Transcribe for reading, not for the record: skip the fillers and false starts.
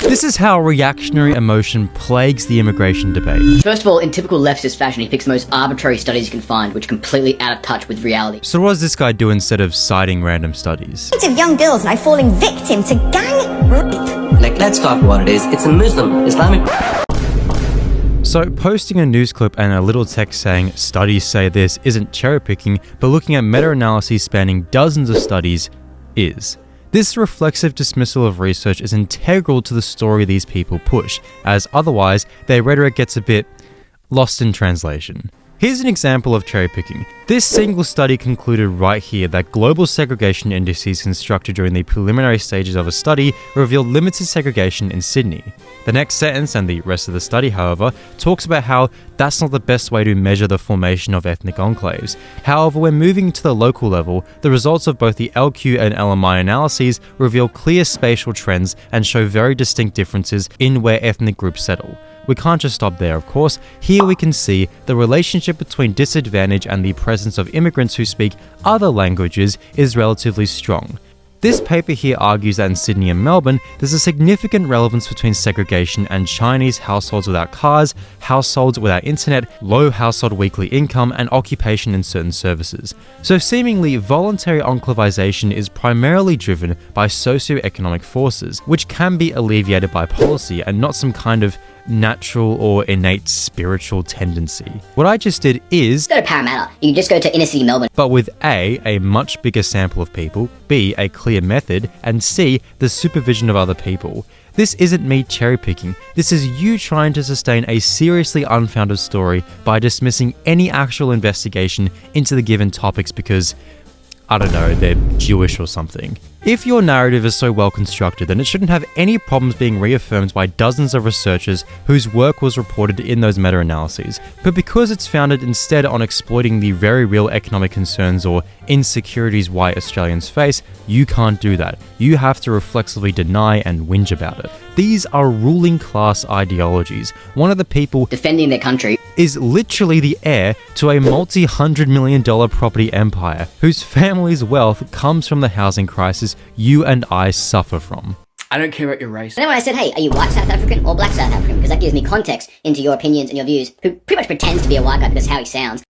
This is how reactionary emotion plagues the immigration debate. First of all, in typical leftist fashion, he picks the most arbitrary studies you can find, which are completely out of touch with reality. So what does this guy do instead of citing random studies? Of young girls now falling victim to gang rape. Like, let's talk what it is. It's a Muslim, Islamic... So posting a news clip and a little text saying studies say this isn't cherry picking, but looking at meta-analyses spanning dozens of studies is. This reflexive dismissal of research is integral to the story these people push, as otherwise their rhetoric gets a bit lost in translation. Here's an example of cherry picking. This single study concluded right here that global segregation indices constructed during the preliminary stages of a study revealed limited segregation in Sydney. The next sentence and the rest of the study, however, talks about how that's not the best way to measure the formation of ethnic enclaves. However, when moving to the local level, the results of both the LQ and LMI analyses reveal clear spatial trends and show very distinct differences in where ethnic groups settle. We can't just stop there, of course. Here we can see the relationship between disadvantage and the presence of immigrants who speak other languages is relatively strong. This paper here argues that in Sydney and Melbourne, there's a significant relevance between segregation and Chinese households without cars, households without internet, low household weekly income, and occupation in certain services. So seemingly, voluntary enclavization is primarily driven by socioeconomic forces, which can be alleviated by policy and not some kind of natural or innate spiritual tendency. What I just did is Go to Parramatta. You can just go to inner city Melbourne. but with A, much bigger sample of people, B, a clear method, and C, the supervision of other people. This isn't me cherry picking, this is you trying to sustain a seriously unfounded story by dismissing any actual investigation into the given topics because, I don't know, they're Jewish or something. If your narrative is so well constructed, then it shouldn't have any problems being reaffirmed by dozens of researchers whose work was reported in those meta-analyses. But because it's founded instead on exploiting the very real economic concerns or insecurities white Australians face, you can't do that. You have to reflexively deny and whinge about it. These are ruling class ideologies. One of the people Defending their country. is literally the heir to a multi-$100 million property empire, whose family's wealth comes from the housing crisis you and I suffer from. I don't care about your race. And then when I said, hey, are you white South African or black South African? Because that gives me context into your opinions and your views, who pretty much pretends to be a white guy because how he sounds.